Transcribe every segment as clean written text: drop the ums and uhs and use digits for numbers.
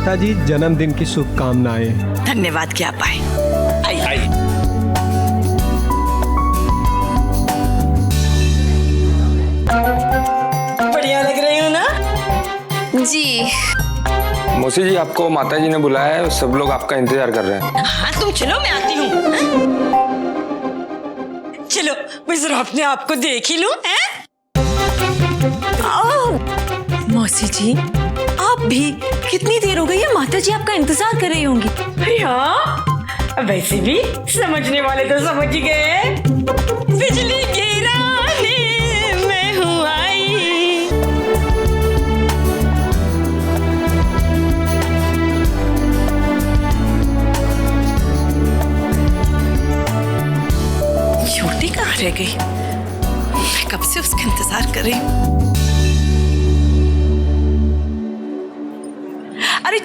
माताजी जन्मदिन की शुभकामनाएं। धन्यवाद क्या पाए। आइए। बढ़िया लग रही हूँ ना? जी मौसी जी, आपको माताजी ने बुलाया है, सब लोग आपका इंतजार कर रहे हैं। हाँ तुम चलो, मैं आती हूँ। चलो मैं जरा अपने आप को देख ही लूं। मौसी जी, आप भी कितनी देर हो गई है, माता जी आपका इंतजार कर रही होंगी। अरे हाँ, वैसे भी समझने वाले तो समझ ही गए। बिजली गिराने मैं हूँ आई। छोटी कहाँ रह गई? मैं कब से उसका इंतजार कर रही हूँ। अरे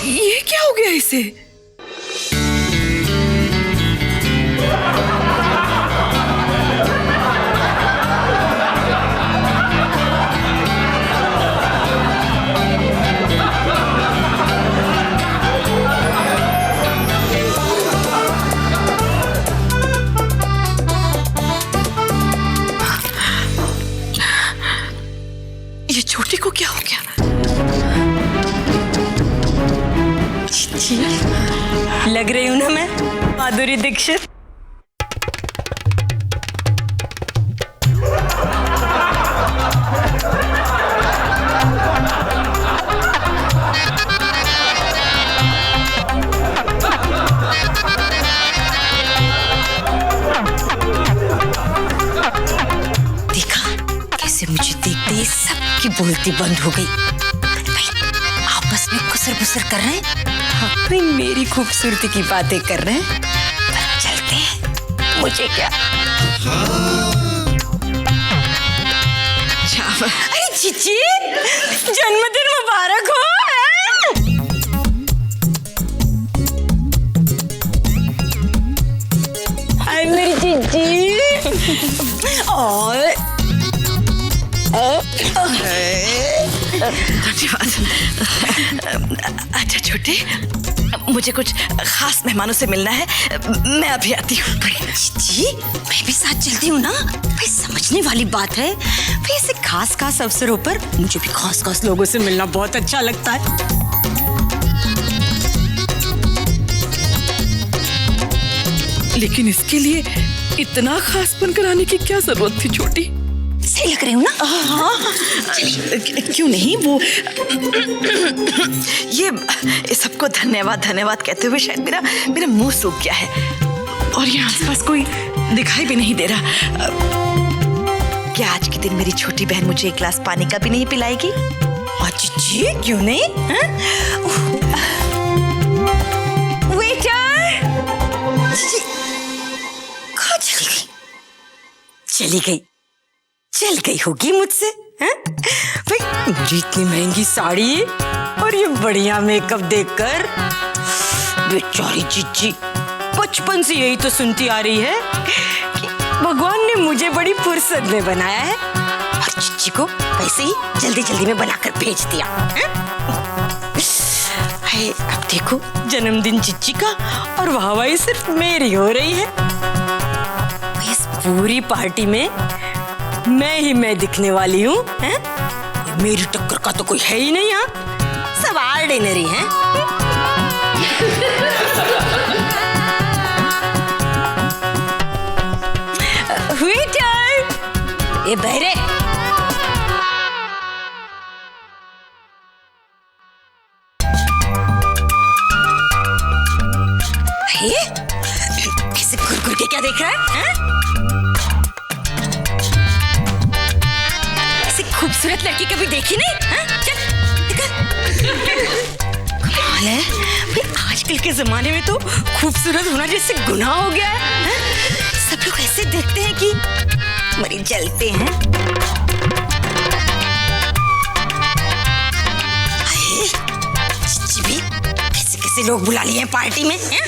ये क्या हो गया इसे? ये छोटी को क्या हो गया? लग रही हूँ ना मैं माधुरी दीक्षित? देखा कैसे मुझे देखते ही सबकी बोलती बंद हो गई। भाई आपस में खुसर बुसर कर रहे हैं, अपनी मेरी खूबसूरती की बातें कर रहे हैं। पर चलते हैं, मुझे क्या। अरे चीची, जन्मदिन मुबारक हो। हाय मेरी चीची। और अच्छा छोटे, मुझे कुछ खास मेहमानों से मिलना है, मैं अभी आती हूँ। जी मैं भी साथ चलती हूँ ना, भाई समझने वाली बात है। भाई ऐसे खास खास अवसरों पर मुझे भी खास खास लोगों से मिलना बहुत अच्छा लगता है। लेकिन इसके लिए इतना खासपन कराने की क्या जरूरत थी छोटी? सही लग रही हूँ ना? हाँ, क्यों नहीं। वो ये सबको धन्यवाद धन्यवाद कहते हुए शायद मेरा मुंह सूख गया है, और यहाँ आसपास कोई दिखाई भी नहीं दे रहा। क्या आज के दिन मेरी छोटी बहन मुझे एक गिलास पानी का भी नहीं पिलाएगी? जी क्यों नहीं? वेटर, कहाँ चली गई होगी मुझसे। भाई मेरी इतनी महंगी साड़ी और ये बढ़िया मेकअप देखकर बेचारी चिच्ची बचपन से यही तो सुनती आ रही है कि भगवान ने मुझे बड़ी फुर्सत में बनाया है, और चिच्ची को वैसे ही जल्दी जल्दी में बनाकर भेज दिया। अब देखो जन्मदिन चिच्ची का, और वाहवाही सिर्फ मेरी हो रही है। इस पूरी पार्टी में मैं दिखने वाली हूँ। मेरी टक्कर का तो कोई है ही नहीं। यहाँ सब ऑर्डिनरी हैं। वेटर, ये बहरे, ऐसे घुर के क्या देख रहा है? खूबसूरत लड़की कभी देखी नहीं? हाँ? चल कमाल है भाई, आजकल के जमाने में तो खूबसूरत होना जैसे गुनाह हो गया है। हाँ? सब लोग ऐसे देखते हैं कि मरी जलते हैं। चिच्ची भी कैसे कैसे लोग बुला लिए हैं पार्टी में। हाँ?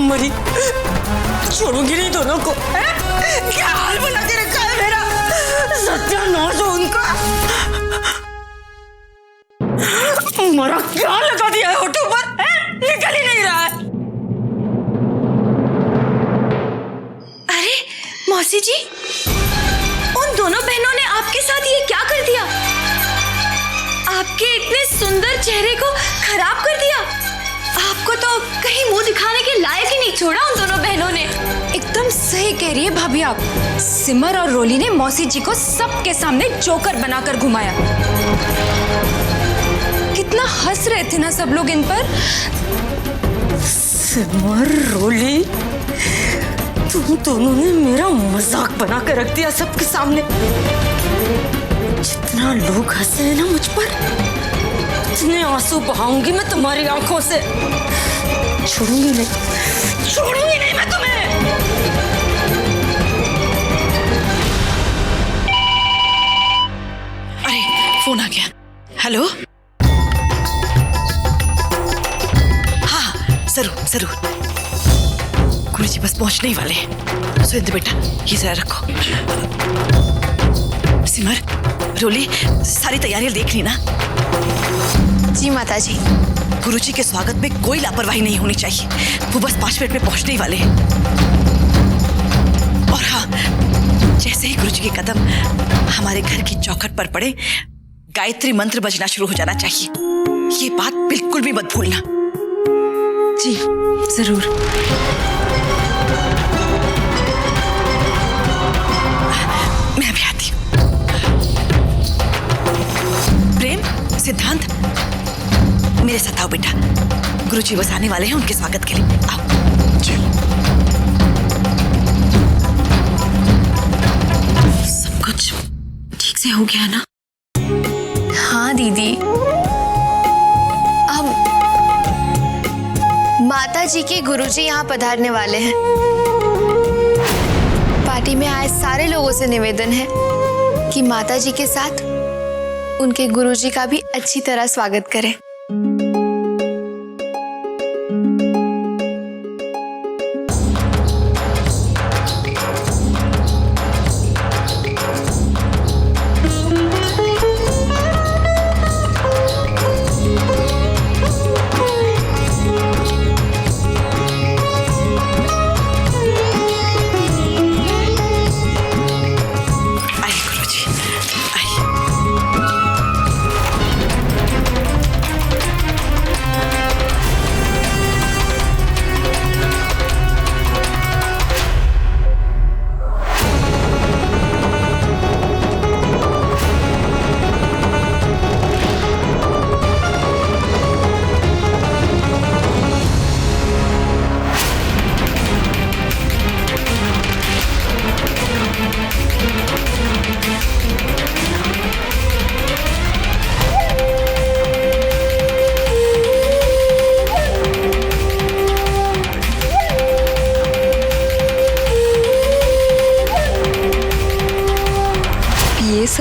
मरी छोड़ूंगी नहीं दोनों को। है? क्या हाल बना के रखा है मेरा, सत्यानाश हो उनका। मरा क्या लगा दिया है होठों पर, है? निकल ही नहीं रहा है। अरे मौसी जी, उन दोनों बहनों ने आपके साथ ये क्या कर दिया? आपके इतने सुंदर चेहरे को खराब कर दिया। आपको तो कहीं मुंह दिखाने के लायक ही नहीं छोड़ा उन दोनों बहनों ने। एकदम सही कह रही है भाभी आप। सिमर और रोली ने मौसी जी को सबके सामने जोकर बनाकर घुमाया। कितना हंस रहे थे ना सब लोग इन पर। सिमर, रोली, तुम दोनों ने मेरा मजाक बना कर रख दिया सबके सामने। जितना लोग हंसे हैं ना मुझ पर, इतने आंसू बहाऊंगी मैं तुम्हारी आंखों से। छोड़ूंगी नहीं मैं तुम्हें। अरे फोन आ गया। हेलो, हाँ जरूर जरूर, गुरुजी बस पहुंचने ही वाले हैं। सुरेंद्र बेटा ये जरा रखो। सिमर, रोली, सारी तैयारियां देख ली ना? जी माता जी। गुरुजी के स्वागत में कोई लापरवाही नहीं होनी चाहिए। वो बस 5 मिनट में पहुंचने ही वाले हैं। और हाँ, जैसे ही गुरुजी के कदम हमारे घर की चौखट पर पड़े, गायत्री मंत्र बजना शुरू हो जाना चाहिए। ये बात बिल्कुल भी मत भूलना। जी जरूर। मैं अभी आती हूँ। प्रेम, सिद्धांत, मेरे साथ आओ बेटा। गुरुजी बस आने वाले हैं उनके स्वागत के लिए। आओ। जी। सब कुछ ठीक से हो गया ना? हाँ दीदी, अब माता जी के गुरुजी यहाँ पधारने वाले हैं। पार्टी में आए सारे लोगों से निवेदन है कि माता जी के साथ उनके गुरुजी का भी अच्छी तरह स्वागत करें।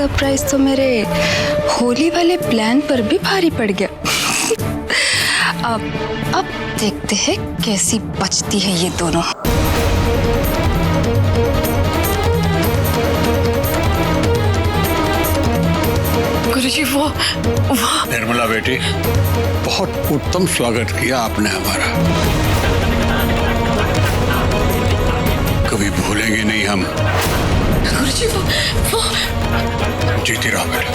सरप्राइज तो मेरे होली वाले प्लान पर भी भारी पड़ गया। अब देखते हैं कैसी बचती है ये दोनों। गुरुजी वो निर्मला बेटी, बहुत उत्तम स्वागत किया आपने हमारा। कभी भूलेंगे नहीं हम। गुरुजी वो जीती रहो बेटा।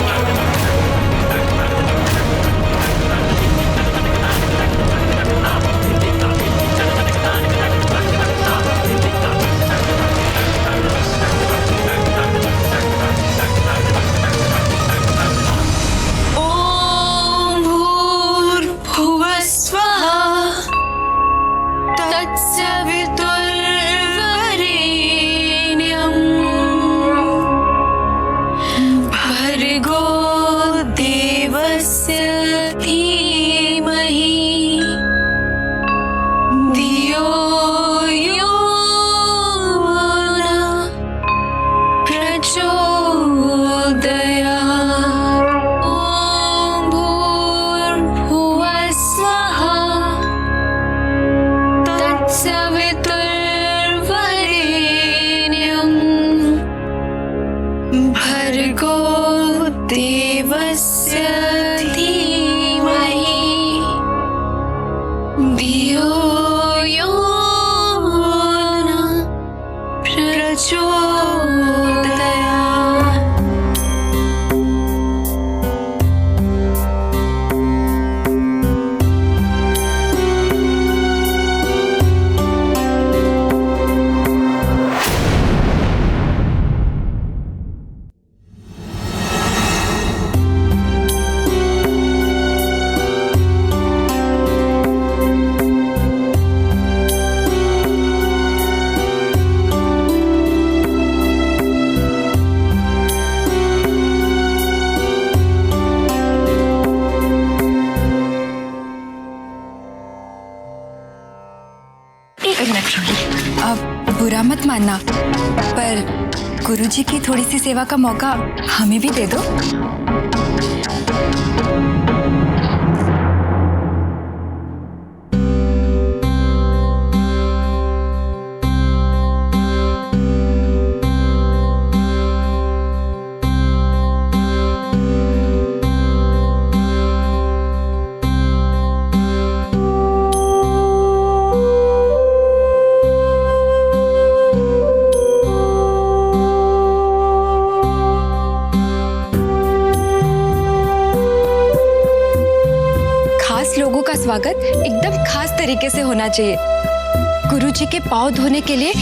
अब बुरा मत मानना, पर गुरुजी की थोड़ी सी सेवा का मौका हमें भी दे दो। लोगों का स्वागत एकदम खास तरीके से होना चाहिए। गुरुजी के पाँव धोने के लिए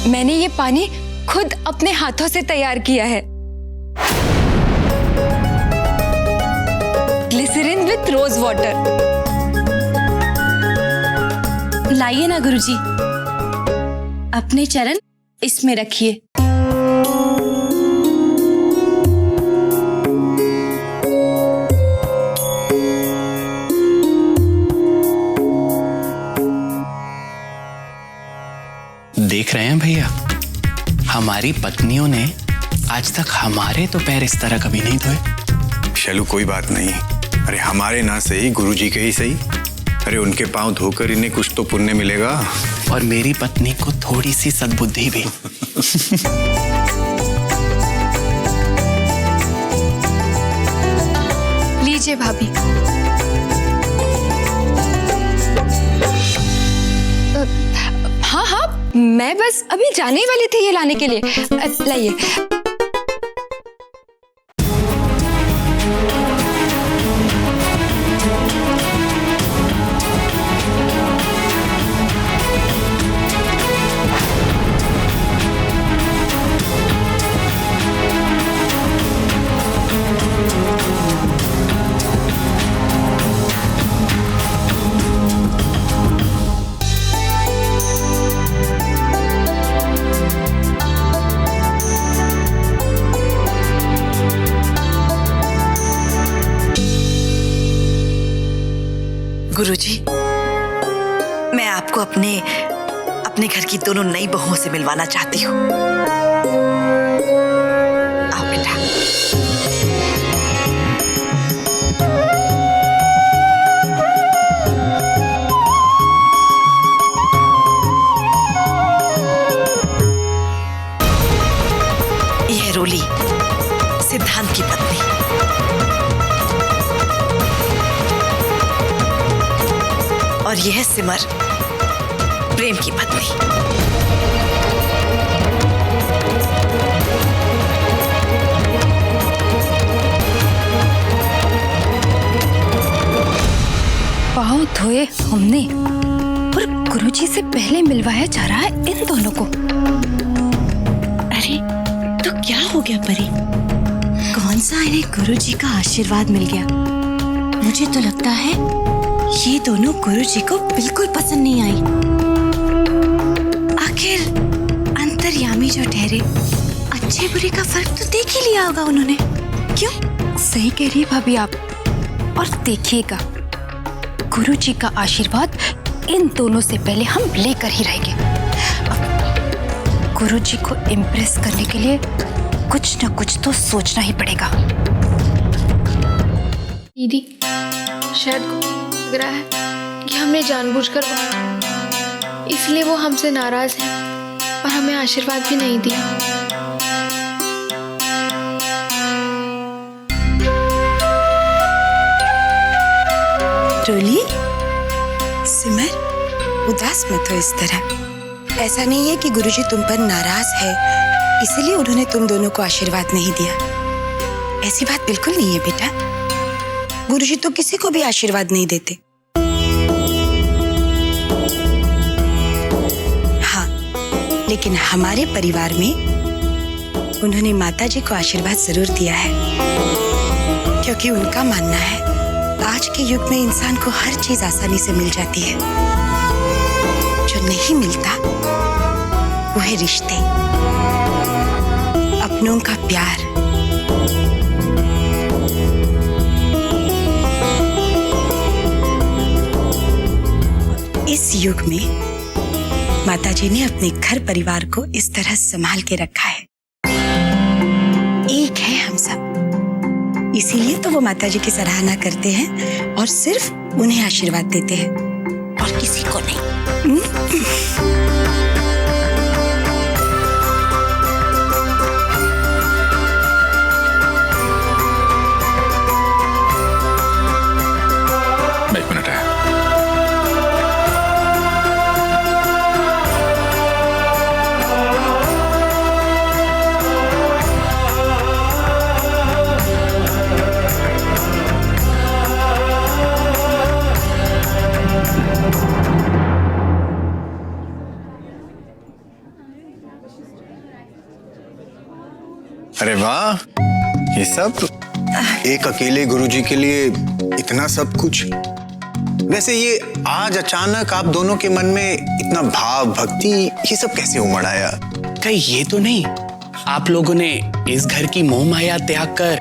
मैंने ये पानी खुद अपने हाथों से तैयार किया है। Glycerin with rose water. लाइए ना गुरुजी, अपने चरण इसमें रखिए। देख रहे हैं भैया, हमारी पत्नियों ने आज तक हमारे तो पैर इस तरह कभी नहीं धोए। चलो कोई बात नहीं, अरे हमारे ना सही, गुरुजी के ही सही, अरे उनके पांव धोकर इन्हें कुछ तो पुण्य मिलेगा। और मेरी पत्नी को थोड़ी सी सद्बुद्धि भी। लीजिए भाभी। हाँ हाँ, मैं बस अभी जाने ही वाली थी ये लाने के लिए। लाइए। गुरुजी, मैं आपको अपने घर की दोनों नई बहुओं से मिलवाना चाहती हूँ। आओ बेटा। और यह है सिमर, प्रेम की पत्नी। पाँव धोए हमने और गुरुजी से पहले मिलवाया जा रहा है इन दोनों को। अरे तो क्या हो गया परी? कौन सा इन्हें गुरुजी का आशीर्वाद मिल गया? मुझे तो लगता है ये दोनों गुरुजी को बिल्कुल पसंद नहीं आई। आखिर अंतर्यामी जो ठहरे, अच्छे बुरे का फर्क तो देख ही लिया होगा उन्होंने। क्यों? सही कह रही है भाभी आप। और देखिएगा, गुरुजी का आशीर्वाद इन दोनों से पहले हम लेकर ही रहेंगे। गुरुजी को इम्प्रेस करने के लिए कुछ न कुछ तो सोचना ही पड़ेगा। दीदी, शायद लग रहा है कि हमने जानबूझकर इसलिए वो हमसे नाराज हैं और हमें आशीर्वाद भी नहीं दिया। रोली, सिमर, उदास मत हो इस तरह। ऐसा नहीं है कि गुरुजी तुम पर नाराज है इसलिए उन्होंने तुम दोनों को आशीर्वाद नहीं दिया। ऐसी बात बिल्कुल नहीं है बेटा। गुरुजी तो किसी को भी आशीर्वाद नहीं देते। हाँ, लेकिन हमारे परिवार में उन्होंने माताजी को आशीर्वाद जरूर दिया है, क्योंकि उनका मानना है आज के युग में इंसान को हर चीज आसानी से मिल जाती है। जो नहीं मिलता वो है रिश्ते, अपनों का प्यार। इस युग में माताजी ने अपने घर परिवार को इस तरह संभाल के रखा है। एक है हम सब, इसीलिए तो वो माताजी की सराहना करते हैं और सिर्फ उन्हें आशीर्वाद देते हैं और किसी को नहीं। एक मिनट है। अरे वाह, ये सब एक अकेले गुरुजी के लिए इतना सब कुछ। वैसे ये आज अचानक आप दोनों के मन में इतना भाव भक्ति ये सब कैसे उमड़ आया? कहीं ये तो नहीं आप लोगों ने इस घर की मोह माया त्याग कर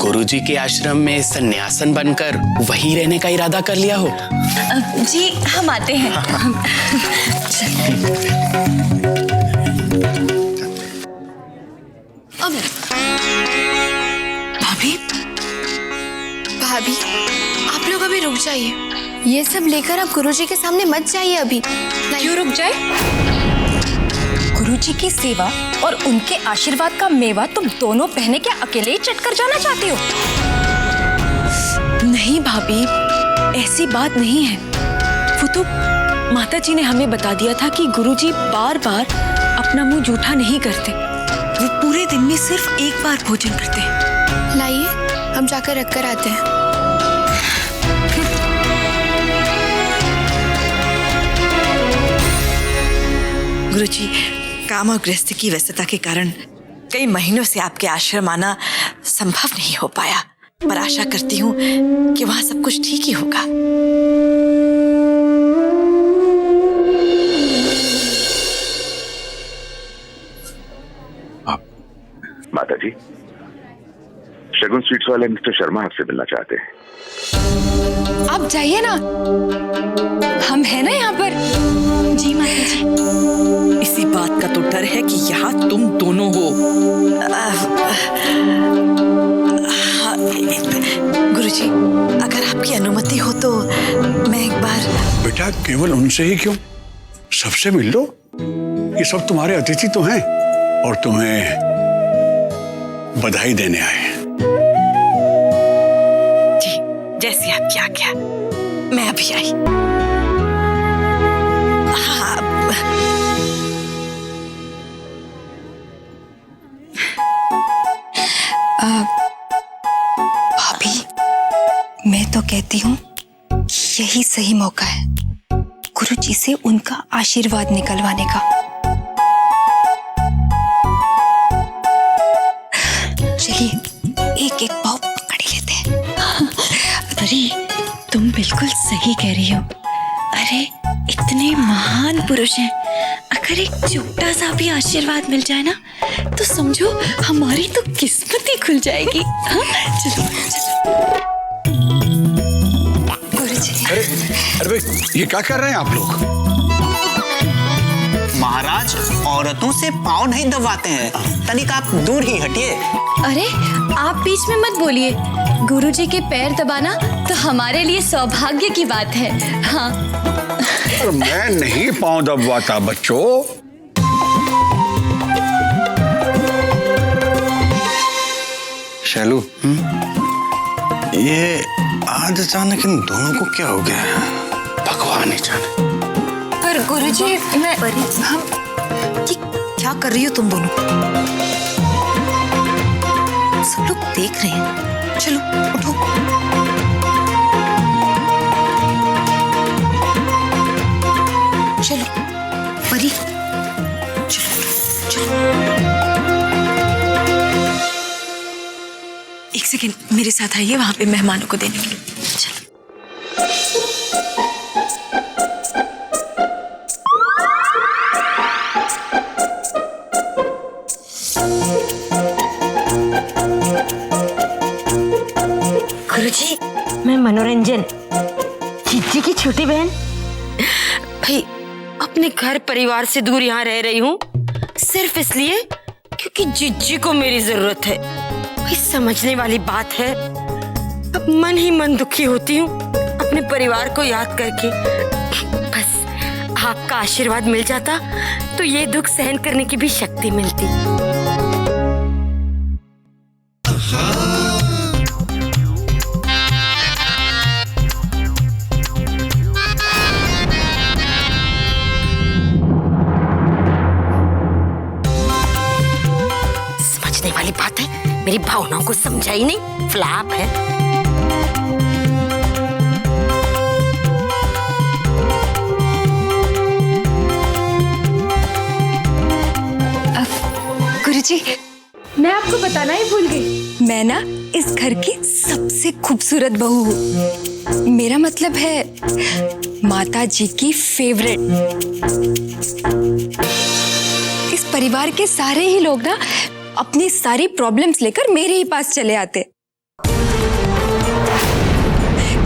गुरुजी के आश्रम में सन्यासन बनकर वहीं रहने का इरादा कर लिया हो? जी हम आते हैं। भाभी, भाभी, आप लोग अभी रुक जाइए। ये सब लेकर आप गुरुजी के सामने मत जाइए अभी। क्यों रुक जाए? गुरुजी की सेवा और उनके आशीर्वाद का मेवा तुम दोनों बहनें क्या अकेले ही चटकर जाना चाहती हो? नहीं भाभी, ऐसी बात नहीं है। वो तो माताजी ने हमें बता दिया था कि गुरुजी बार बार अपना मुंह जूठा नहीं करते। वो पूरे दिन में सिर्फ एक बार भोजन करते हैं। लाइए, हम जाकर रख कर आते हैं। गुरुजी, काम और गृहस्थी की व्यस्तता के कारण कई महीनों से आपके आश्रम आना संभव नहीं हो पाया, पर आशा करती हूँ कि वहाँ सब कुछ ठीक ही होगा। माताजी, शगुन स्वीट्स वाले मिस्टर शर्मा आपसे मिलना चाहते हैं। आप जाइए ना, हम हैं ना यहाँ पर। जी माताजी। इसी बात का तो डर है कि यहाँ तुम दोनों हो। गुरुजी, अगर आपकी अनुमति हो तो मैं एक बार। बेटा, केवल उनसे ही क्यों, सबसे मिल लो। ये सब तुम्हारे अतिथि तो हैं और तुम्हें बधाई देने आए हैं। जी, जैसी आपकी आज्ञा। मैं अभी आई। मैं तो कहती हूँ यही सही मौका है गुरुजी से उनका आशीर्वाद निकलवाने का। चलिए एक एक पाव पकड़ ही लेते हैं। अरे तुम बिल्कुल सही कह रही हो। अरे इतने महान पुरुष हैं, अगर एक छोटा सा भी आशीर्वाद मिल जाए ना तो समझो हमारी तो किस्मत ही खुल जाएगी। हाँ? चलो चलो। गुरुजी। अरे भाई ये क्या कर रहे हैं आप लोग? महाराज औरतों से पाँव नहीं दबाते हैं, तनिक आप दूर ही हटिए। अरे आप बीच में मत बोलिए, गुरुजी के पैर दबाना तो हमारे लिए सौभाग्य की बात है। हाँ और मैं नहीं पाँव दबवाता बच्चों। शैलू, ये आज अचानक इन दोनों को क्या हो गया? भगवान ही जाने। पर गुरुजी मैं हम क्या कर रही हो तुम दोनों? सब लोग देख रहे हैं। चलो उठो। चलो परी, चलो चलो। एक सेकेंड मेरे साथ आइए, वहां पे मेहमानों को देने के लिए। चलो। गुरुजी, मैं मनोरंजन, जीजी की छोटी बहन। भाई अपने घर परिवार से दूर यहाँ रह रही हूँ सिर्फ इसलिए क्योंकि जीजी को मेरी जरूरत है। भाई समझने वाली बात है। अब मन ही मन दुखी होती हूँ अपने परिवार को याद करके। बस आपका आशीर्वाद मिल जाता तो ये दुख सहन करने की भी शक्ति मिलती। वाली बात है, मेरी भावनाओं को समझा ही नहीं, फ्लैप है। गुरुजी, मैं आपको बताना ही भूल गई, मैं ना इस घर की सबसे खूबसूरत बहू हूँ। मेरा मतलब है माता जी की फेवरेट। इस परिवार के सारे ही लोग ना अपनी सारी प्रॉब्लम्स लेकर मेरे ही पास चले आते।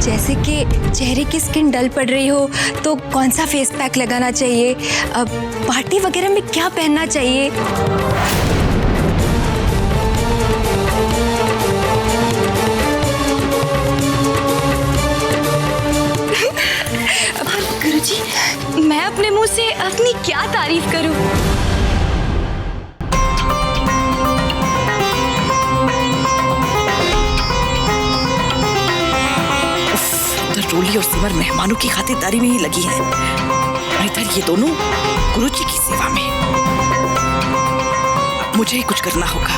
जैसे कि चेहरे की स्किन डल पड़ रही हो तो कौन सा फेस पैक लगाना चाहिए, पार्टी वगैरह में क्या पहनना चाहिए। गुरुजी, मैं अपने मुंह से अपनी क्या तारीफ करूं? रोली और सिमर मेहमानों की खातिरदारी में ही लगी है, और इधर ये दोनों गुरुजी की सेवा में। मुझे ही कुछ करना होगा,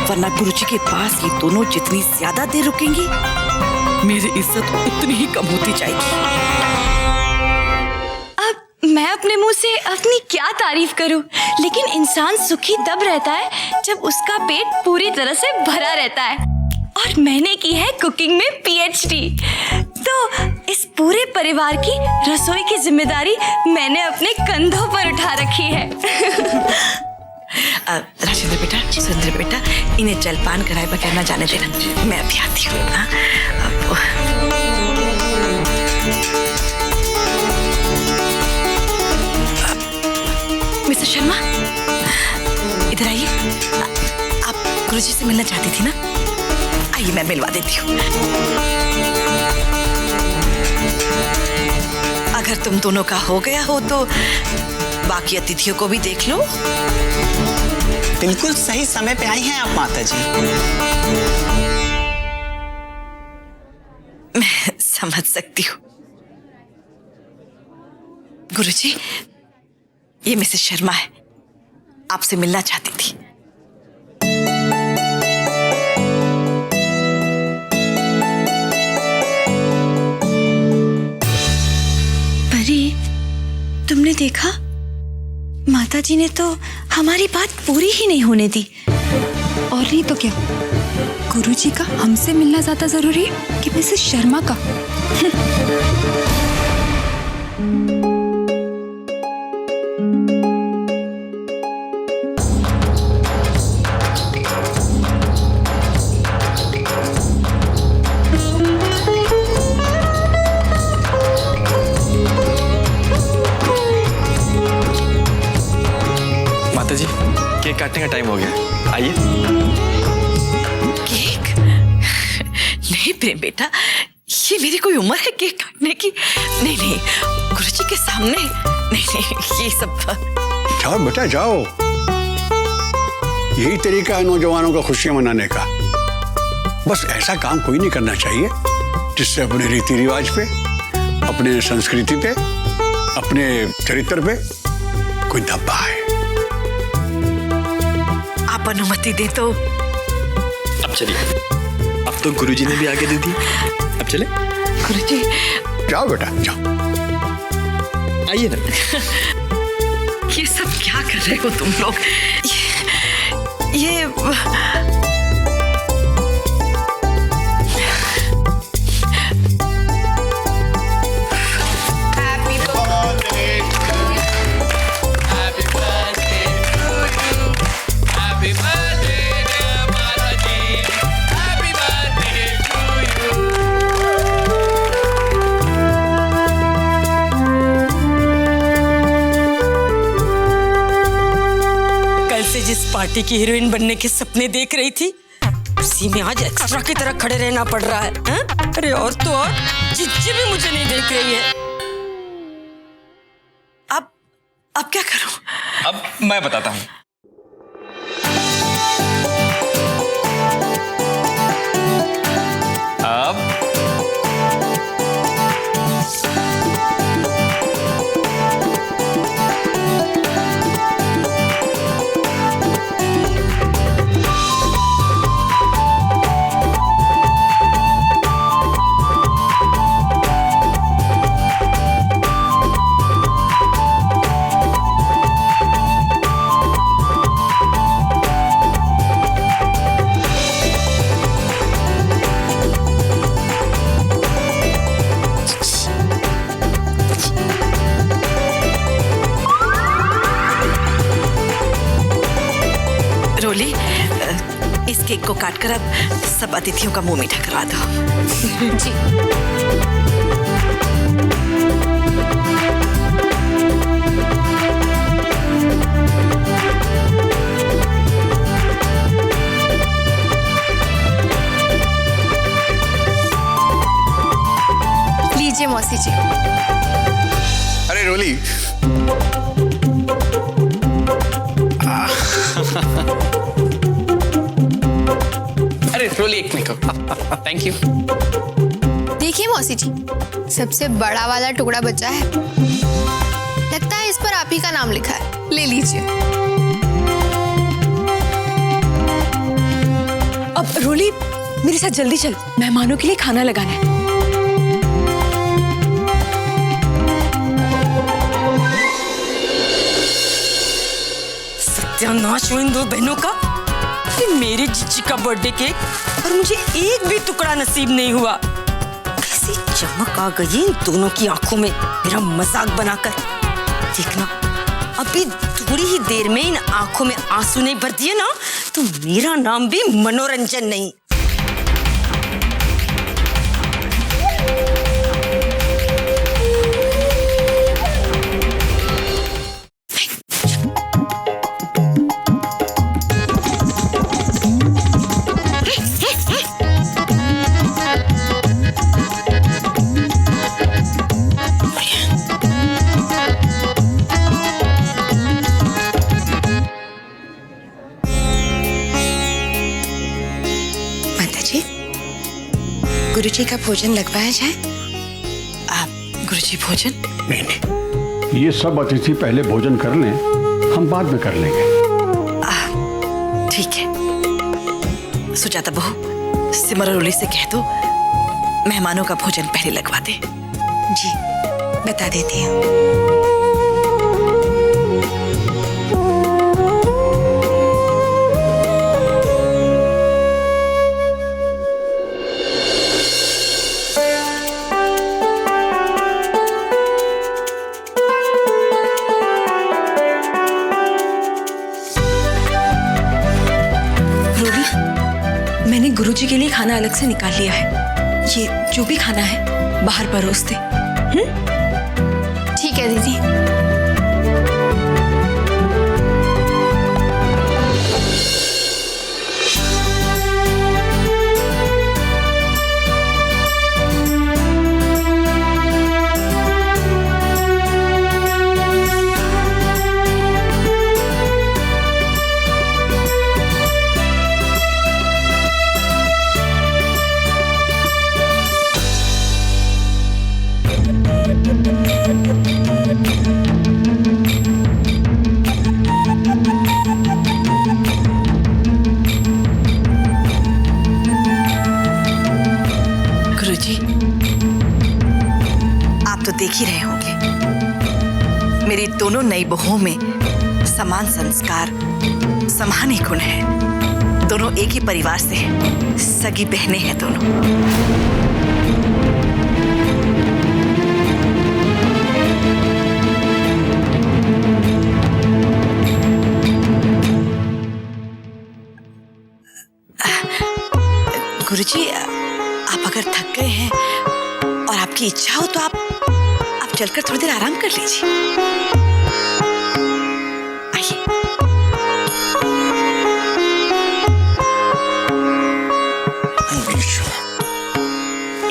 वरना गुरुजी के पास ये दोनों जितनी ज्यादा देर रुकेंगी मेरी इज्जत उतनी ही कम होती जाएगी। अब मैं अपने मुंह से अपनी क्या तारीफ करूं? लेकिन इंसान सुखी तब रहता है जब उसका पेट पूरी तरह से भरा रहता है, और मैंने की है कुकिंग में PhD। तो इस पूरे परिवार की रसोई की जिम्मेदारी मैंने अपने कंधों पर उठा रखी है। राजेंद्र बेटा, सुंदर बेटा, इन्हें जलपान कराए बगैर ना जाने देना, मैं अभी आती हूँ। मिस्टर शर्मा, इधर आइए। आप गुरुजी से मिलना चाहती थी ना? आइए मैं मिलवा देती हूँ। अगर तुम दोनों का हो गया हो तो बाकी अतिथियों को भी देख लो। बिल्कुल सही समय पे आई हैं आप माता जी। मैं समझ सकती हूँ। गुरुजी, ये मिसेस शर्मा है, आपसे मिलना चाहती थी। देखा, माता जी ने तो हमारी बात पूरी ही नहीं होने दी। और नहीं तो क्या, गुरुजी का हमसे मिलना ज्यादा जरूरी है कि मिसेस शर्मा का? माता जी, केक काटने का टाइम हो गया, आइए। केक? नहीं प्रेम बेटा, ये मेरी कोई उम्र है केक काटने की? नहीं नहीं, गुरुजी के सामने नहीं नहीं, ये सब। जाओ बेटा जाओ, यही तरीका है नौजवानों का खुशियां मनाने का। बस ऐसा काम कोई नहीं करना चाहिए जिससे अपने रीति रिवाज पे, अपने संस्कृति पे, अपने चरित्र पे कोई धब्बा है। आप अनुमति दे तो। अब चलिए, अब तो गुरुजी ने भी आगे दे दी, अब चले। गुरुजी जाओ बेटा जाओ, आइए ना। ये सब क्या कर रहे हो तुम लोग? ये जिस पार्टी की हीरोइन बनने के सपने देख रही थी, उसी में आज एक्स्ट्रा की तरह खड़े रहना पड़ रहा है, हैं? अरे और तो और जिज्जी भी मुझे नहीं देख रही है। अब क्या करूं? अब मैं बताता हूँ। अब रोली, इस केक को काटकर अब सब अतिथियों का मुंह मीठा करवा दो। जी। लीजिए मौसी जी। अरे रोली, अरे रोली एक मिनट, थैंक यू। देखिए मौसी जी, सबसे बड़ा वाला टुकड़ा बचा है, लगता है इस पर आप ही का नाम लिखा है, ले लीजिए। अब रोली, मेरे साथ जल्दी चल, मेहमानों के लिए खाना लगाना है। सत्यानाश हुआ इन दो बहनों का। मेरी जीजी का बर्थडे केक और मुझे एक भी टुकड़ा नसीब नहीं हुआ। कैसी चमक आ गई इन दोनों की आंखों में मेरा मजाक बनाकर। देखना, अभी थोड़ी ही देर में इन आंखों में आंसू नहीं भर दिए ना, तो मेरा नाम भी मनोरंजन नहीं। गुरुजी का भोजन लगवाया जाए? आप गुरुजी भोजन? नहीं नहीं, ये सब अतिथि पहले भोजन कर लें, हम बाद में कर लेंगे। ठीक है। सुजाता बहू, सिमर रोली से कह दो मेहमानों का भोजन पहले लगवा दे। जी, बता देती हूँ। मैंने खाना अलग से निकाल लिया है। ये जो भी खाना है बाहर परोस दे। ठीक है दीदी। देख ही रहे होंगे मेरी दोनों नई बहुओं में समान संस्कार, समान ही गुण है। दोनों एक ही परिवार से हैं, सगी बहनें हैं दोनों। गुरुजी, आप अगर थक गए हैं और आपकी इच्छा हो तो आप चलकर थोड़ी देर आराम कर लीजिए। आइए।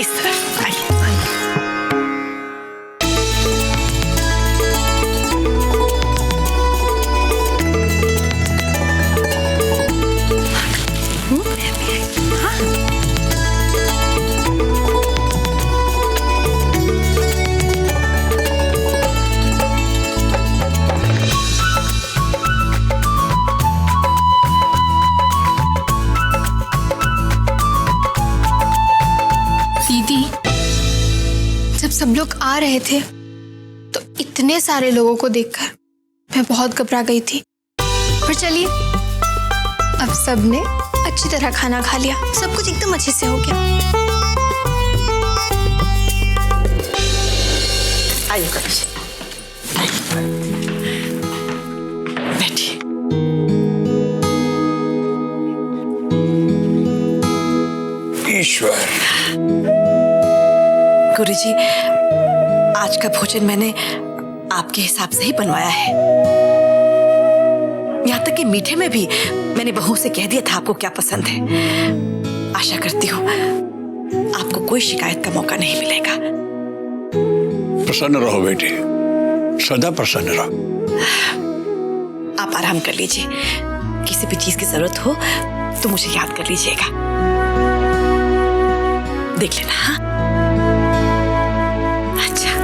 इस तरफ आइए। सब लोग आ रहे थे तो इतने सारे लोगों को देखकर मैं बहुत घबरा गई थी। पर चलिए, अब सबने अच्छी तरह खाना खा लिया, सब कुछ एकदम अच्छे से हो गया। आइए बैठिए। ईश्वर। गुरुजी, आज का भोजन मैंने आपके हिसाब से ही बनवाया है। यहाँ तक कि मीठे में भी मैंने बहू से कह दिया था आपको क्या पसंद है। आशा करती हूँ आपको कोई शिकायत का मौका नहीं मिलेगा। प्रसन्न रहो बेटी, सदा प्रसन्न रहो। आप आराम कर लीजिए, किसी भी चीज की जरूरत हो तो मुझे याद कर लीजिएगा। देख लेना। हाँ, अच्छा।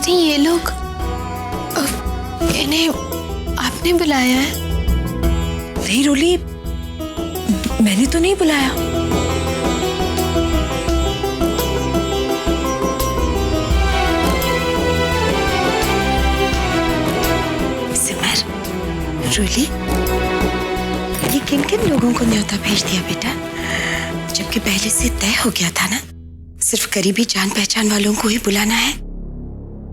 ये लोग, इन्हें आपने बुलाया है? नहीं रोली, मैंने तो नहीं बुलाया। सिमर, रोली, ये किन किन लोगों को न्योता भेज दिया बेटा? जबकि पहले से तय हो गया था ना, सिर्फ करीबी जान पहचान वालों को ही बुलाना है।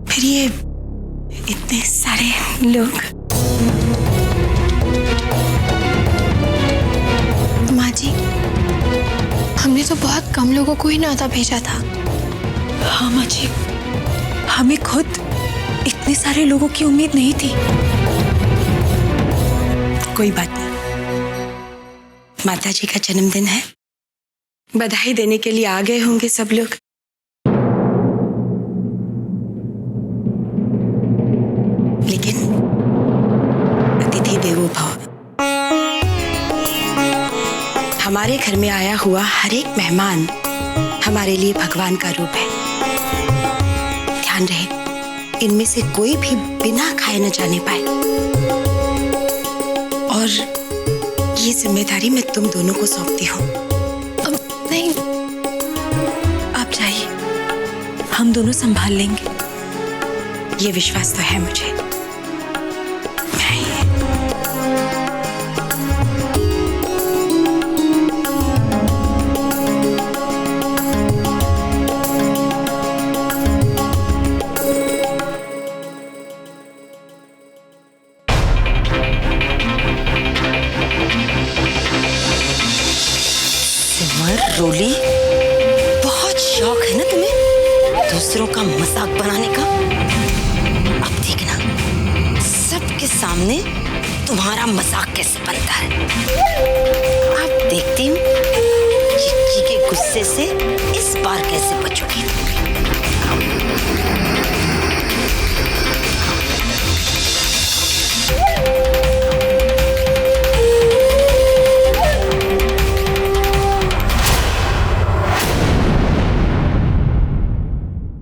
फिर ये इतने सारे लोग। माँ जी, हमने तो बहुत कम लोगों को ही न्योता भेजा था। हाँ माँ जी, हमें खुद इतने सारे लोगों की उम्मीद नहीं थी। कोई बात नहीं, माता जी का जन्मदिन है, बधाई देने के लिए आ गए होंगे सब लोग। लेकिन अतिथि देवो भव। हमारे घर में आया हुआ हर एक मेहमान हमारे लिए भगवान का रूप है। ध्यान रहे, इनमें से कोई भी बिना खाए न जाने पाए। और ये जिम्मेदारी मैं तुम दोनों को सौंपती हूँ। नहीं, दोनों संभाल लेंगे। ये विश्वास तो है मुझे। रोली, बहुत शौक है ना तुम्हें दूसरों का मजाक बनाने का। अब देखना सबके सामने तुम्हारा मजाक कैसे बनता है। अब देखती हूँ चिच्ची के गुस्से से इस बार कैसे बचोगी।